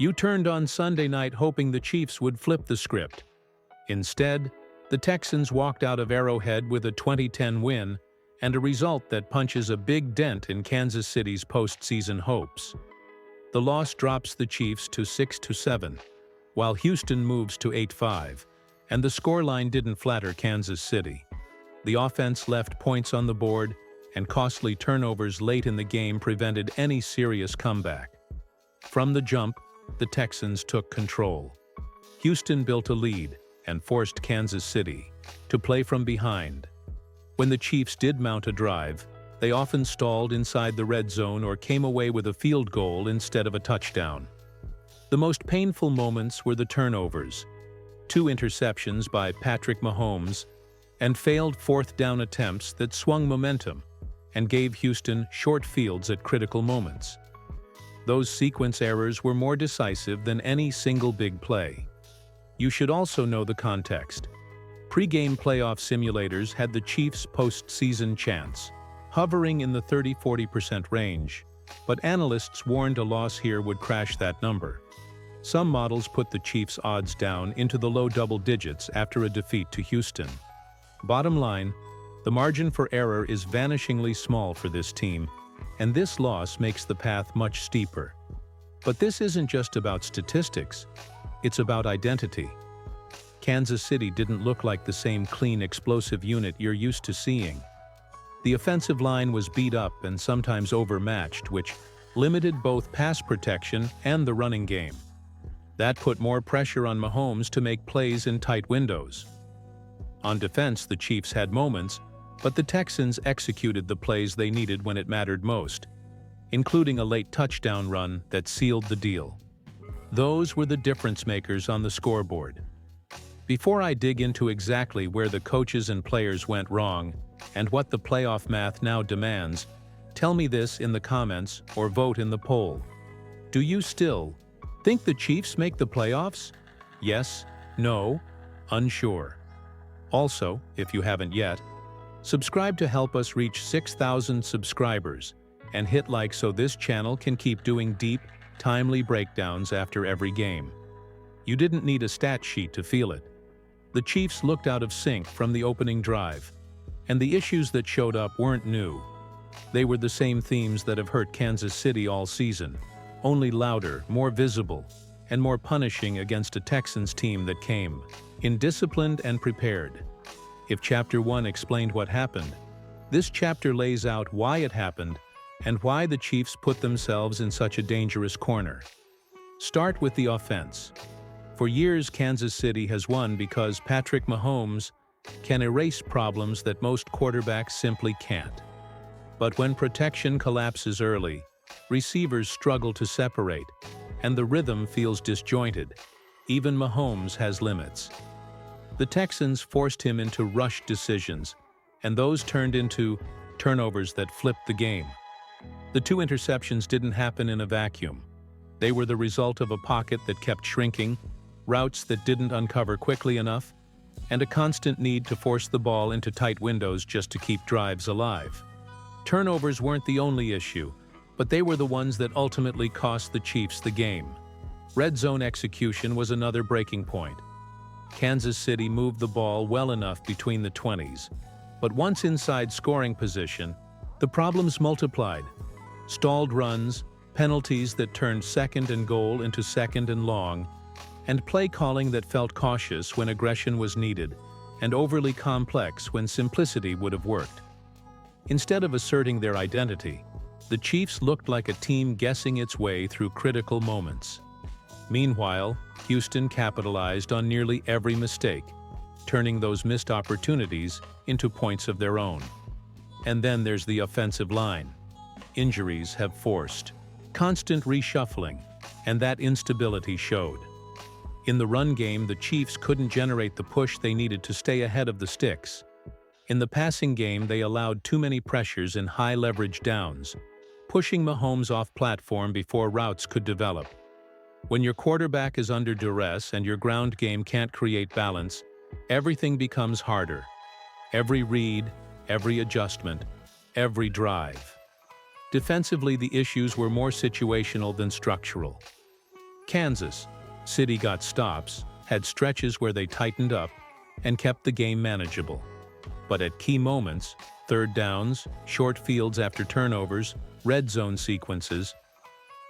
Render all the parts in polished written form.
You turned on Sunday night hoping the Chiefs would flip the script. Instead, the Texans walked out of Arrowhead with a 2010 win and a result that punches a big dent in Kansas City's postseason hopes. The loss drops the Chiefs to 6-7, while Houston moves to 8-5, and the scoreline didn't flatter Kansas City. The offense left points on the board, and costly turnovers late in the game prevented any serious comeback. From the jump, the Texans took control. Houston built a lead and forced Kansas City to play from behind. When the Chiefs did mount a drive, they often stalled inside the red zone or came away with a field goal instead of a touchdown. The most painful moments were the turnovers, 2 interceptions by Patrick Mahomes, and failed fourth-down attempts that swung momentum and gave Houston short fields at critical moments. Those sequence errors were more decisive than any single big play. You should also know the context. Pre-game playoff simulators had the Chiefs' postseason chance, hovering in the 30–40% range, but analysts warned a loss here would crash that number. Some models put the Chiefs' odds down into the low double digits after a defeat to Houston. Bottom line, the margin for error is vanishingly small for this team, and this loss makes the path much steeper. But this isn't just about statistics, it's about identity. Kansas City didn't look like the same clean, explosive unit you're used to seeing. The offensive line was beat up and sometimes overmatched, which limited both pass protection and the running game. That put more pressure on Mahomes to make plays in tight windows. On defense, the Chiefs had moments, but the Texans executed the plays they needed when it mattered most, including a late touchdown run that sealed the deal. Those were the difference makers on the scoreboard. Before I dig into exactly where the coaches and players went wrong and what the playoff math now demands, tell me this in the comments or vote in the poll. Do you still think the Chiefs make the playoffs? Yes, no, unsure. Also, if you haven't yet, subscribe to help us reach 6,000 subscribers and hit like so this channel can keep doing deep, timely breakdowns after every game. You didn't need a stat sheet to feel it. The Chiefs looked out of sync from the opening drive, and the issues that showed up weren't new. They were the same themes that have hurt Kansas City all season, only louder, more visible, and more punishing against a Texans team that came in disciplined and prepared. If Chapter 1 explained what happened, this chapter lays out why it happened and why the Chiefs put themselves in such a dangerous corner. Start with the offense. For years, Kansas City has won because Patrick Mahomes can erase problems that most quarterbacks simply can't. But when protection collapses early, receivers struggle to separate, and the rhythm feels disjointed. Even Mahomes has limits. The Texans forced him into rushed decisions, and those turned into turnovers that flipped the game. The 2 interceptions didn't happen in a vacuum. They were the result of a pocket that kept shrinking, routes that didn't uncover quickly enough, and a constant need to force the ball into tight windows just to keep drives alive. Turnovers weren't the only issue, but they were the ones that ultimately cost the Chiefs the game. Red zone execution was another breaking point. Kansas City moved the ball well enough between the 20s, but once inside scoring position, the problems multiplied. Stalled runs, penalties that turned second and goal into second and long, and play calling that felt cautious when aggression was needed, and overly complex when simplicity would have worked. Instead of asserting their identity, the Chiefs looked like a team guessing its way through critical moments. Meanwhile, Houston capitalized on nearly every mistake, turning those missed opportunities into points of their own. And then there's the offensive line. Injuries have forced constant reshuffling, and that instability showed. In the run game, the Chiefs couldn't generate the push they needed to stay ahead of the sticks. In the passing game, they allowed too many pressures in high-leverage downs, pushing Mahomes off platform before routes could develop. When your quarterback is under duress and your ground game can't create balance, everything becomes harder. Every read, every adjustment, every drive. Defensively, the issues were more situational than structural. Kansas City got stops, had stretches where they tightened up, and kept the game manageable. But at key moments, third downs, short fields after turnovers, red zone sequences,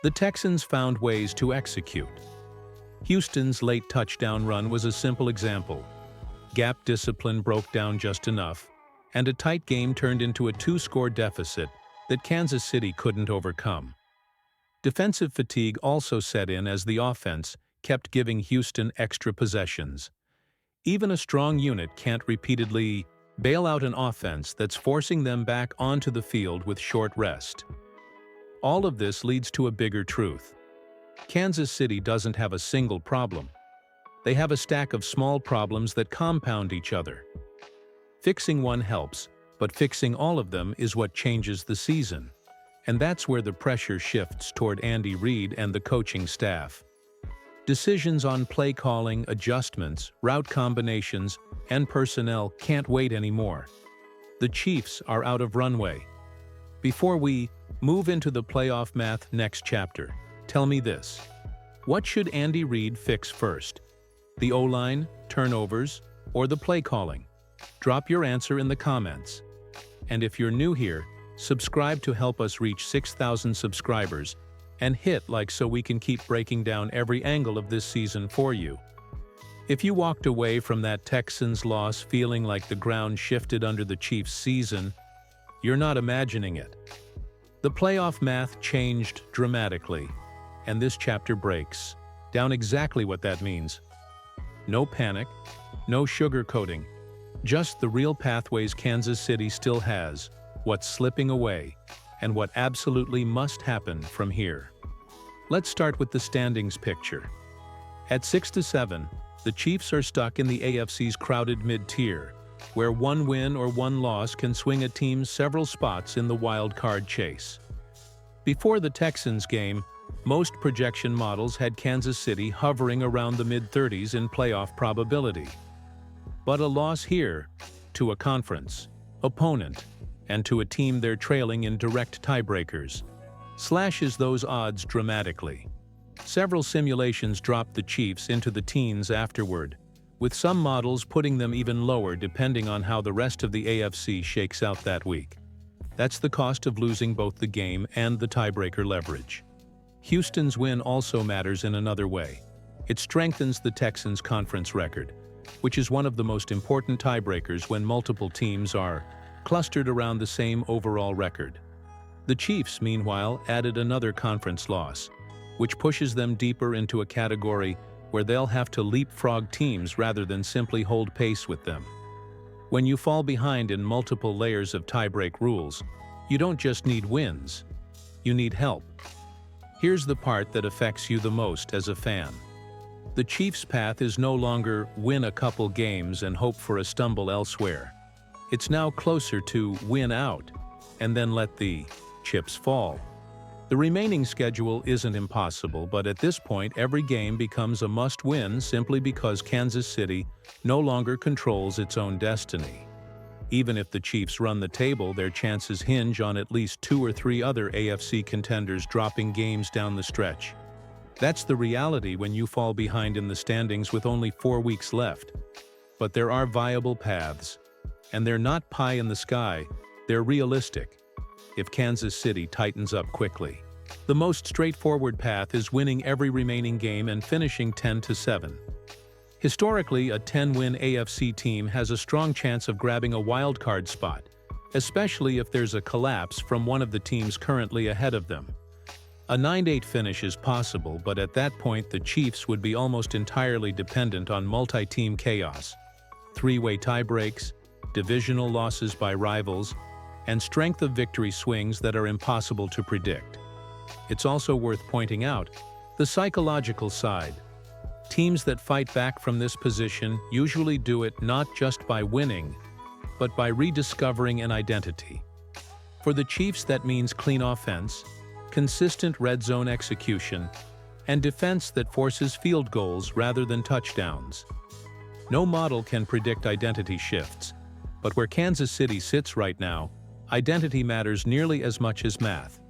the Texans found ways to execute. Houston's late touchdown run was a simple example. Gap discipline broke down just enough, and a tight game turned into a two-score deficit that Kansas City couldn't overcome. Defensive fatigue also set in as the offense kept giving Houston extra possessions. Even a strong unit can't repeatedly bail out an offense that's forcing them back onto the field with short rest. All of this leads to a bigger truth. Kansas City doesn't have a single problem. They have a stack of small problems that compound each other. Fixing one helps, but fixing all of them is what changes the season. And that's where the pressure shifts toward Andy Reid and the coaching staff. Decisions on play calling, adjustments, route combinations, and personnel can't wait anymore. The Chiefs are out of runway. Before we move into the playoff math next chapter, tell me this. What should Andy Reid fix first? The O-line, turnovers, or the play calling? Drop your answer in the comments. And if you're new here, subscribe to help us reach 6,000 subscribers, and hit like so we can keep breaking down every angle of this season for you. If you walked away from that Texans loss feeling like the ground shifted under the Chiefs' season, you're not imagining it. The playoff math changed dramatically, and this chapter breaks down exactly what that means. No panic, no sugarcoating, just the real pathways Kansas City still has, what's slipping away, and what absolutely must happen from here. Let's start with the standings picture. At 6-7, the Chiefs are stuck in the AFC's crowded mid-tier, where one win or one loss can swing a team several spots in the wild card chase. Before the Texans game, most projection models had Kansas City hovering around the mid-30s in playoff probability. But a loss here, to a conference opponent, and to a team they're trailing in direct tiebreakers, slashes those odds dramatically. Several simulations dropped the Chiefs into the teens afterward, with some models putting them even lower depending on how the rest of the AFC shakes out that week. That's the cost of losing both the game and the tiebreaker leverage. Houston's win also matters in another way. It strengthens the Texans' conference record, which is one of the most important tiebreakers when multiple teams are clustered around the same overall record. The Chiefs, meanwhile, added another conference loss, which pushes them deeper into a category where they'll have to leapfrog teams rather than simply hold pace with them. When you fall behind in multiple layers of tiebreak rules, you don't just need wins, you need help. Here's the part that affects you the most as a fan. The Chiefs' path is no longer win a couple games and hope for a stumble elsewhere. It's now closer to win out, and then let the chips fall. The remaining schedule isn't impossible, but at this point every game becomes a must-win simply because Kansas City no longer controls its own destiny. Even if the Chiefs run the table, their chances hinge on at least 2 or 3 other AFC contenders dropping games down the stretch. That's the reality when you fall behind in the standings with only 4 weeks left. But there are viable paths. And they're not pie in the sky, they're realistic. If Kansas City tightens up quickly, the most straightforward path is winning every remaining game and finishing 10-7. Historically, a 10-win AFC team has a strong chance of grabbing a wildcard spot, especially if there's a collapse from one of the teams currently ahead of them. A 9-8 finish is possible, but at that point the Chiefs would be almost entirely dependent on multi-team chaos. 3-way tiebreaks, divisional losses by rivals, and strength of victory swings that are impossible to predict. It's also worth pointing out the psychological side. Teams that fight back from this position usually do it not just by winning, but by rediscovering an identity. For the Chiefs, that means clean offense, consistent red zone execution, and defense that forces field goals rather than touchdowns. No model can predict identity shifts, but where Kansas City sits right now, identity matters nearly as much as math.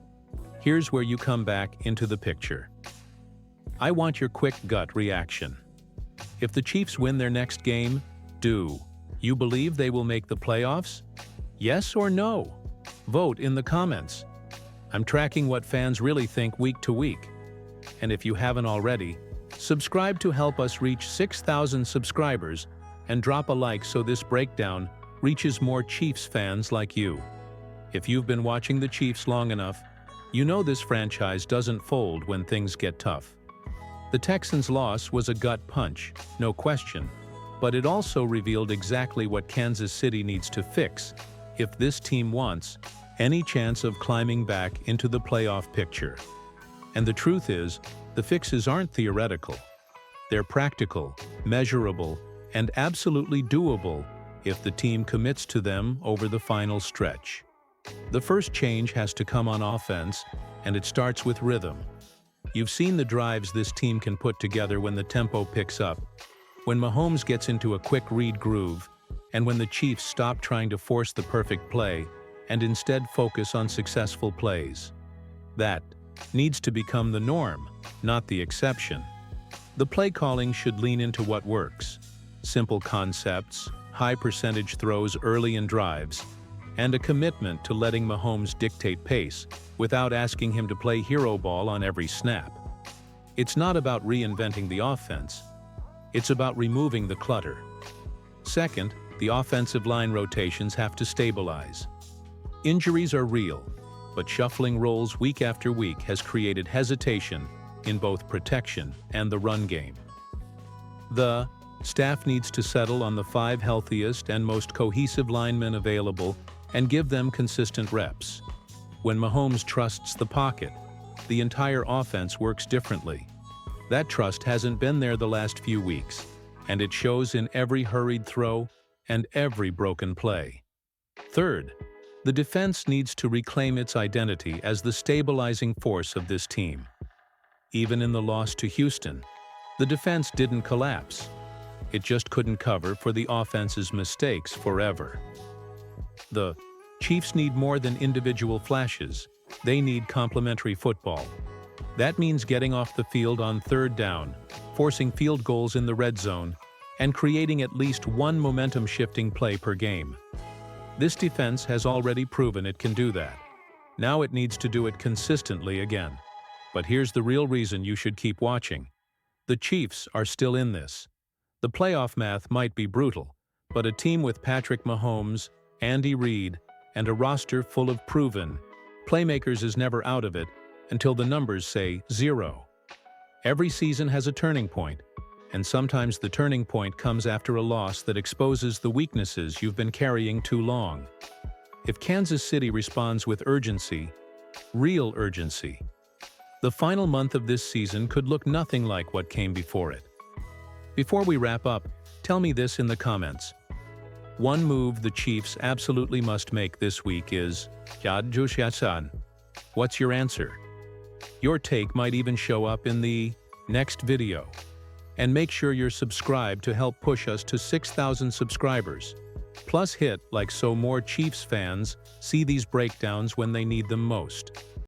Here's where you come back into the picture. I want your quick gut reaction. If the Chiefs win their next game, do you believe they will make the playoffs? Yes or no? Vote in the comments. I'm tracking what fans really think week to week. And if you haven't already, subscribe to help us reach 6,000 subscribers and drop a like so this breakdown reaches more Chiefs fans like you. If you've been watching the Chiefs long enough, you know this franchise doesn't fold when things get tough. The Texans' loss was a gut punch, no question, but it also revealed exactly what Kansas City needs to fix if this team wants any chance of climbing back into the playoff picture. And the truth is, the fixes aren't theoretical. They're practical, measurable, and absolutely doable if the team commits to them over the final stretch. The first change has to come on offense, and it starts with rhythm. You've seen the drives this team can put together when the tempo picks up, when Mahomes gets into a quick read groove, and when the Chiefs stop trying to force the perfect play and instead focus on successful plays. That needs to become the norm, not the exception. The play calling should lean into what works: simple concepts, high percentage throws early in drives, and a commitment to letting Mahomes dictate pace without asking him to play hero ball on every snap. It's not about reinventing the offense. It's about removing the clutter. Second, the offensive line rotations have to stabilize. Injuries are real, but shuffling roles week after week has created hesitation in both protection and the run game. The staff needs to settle on the 5 healthiest and most cohesive linemen available and give them consistent reps. When Mahomes trusts the pocket, the entire offense works differently. That trust hasn't been there the last few weeks, and it shows in every hurried throw and every broken play. Third, the defense needs to reclaim its identity as the stabilizing force of this team. Even in the loss to Houston, the defense didn't collapse. It just couldn't cover for the offense's mistakes forever. The Chiefs need more than individual flashes. They need complementary football. That means getting off the field on third down, forcing field goals in the red zone, and creating at least one momentum-shifting play per game. This defense has already proven it can do that. Now it needs to do it consistently again. But here's the real reason you should keep watching. The Chiefs are still in this. The playoff math might be brutal, but a team with Patrick Mahomes, Andy Reid, and a roster full of proven playmakers is never out of it until the numbers say 0. Every season has a turning point, and sometimes the turning point comes after a loss that exposes the weaknesses you've been carrying too long. If Kansas City responds with urgency, real urgency, the final month of this season could look nothing like what came before it. Before we wrap up, tell me this in the comments. One move the Chiefs absolutely must make this week is Yad. What's your answer? Your take might even show up in the next video. And make sure you're subscribed to help push us to 6,000 subscribers. Plus hit like so more Chiefs fans see these breakdowns when they need them most.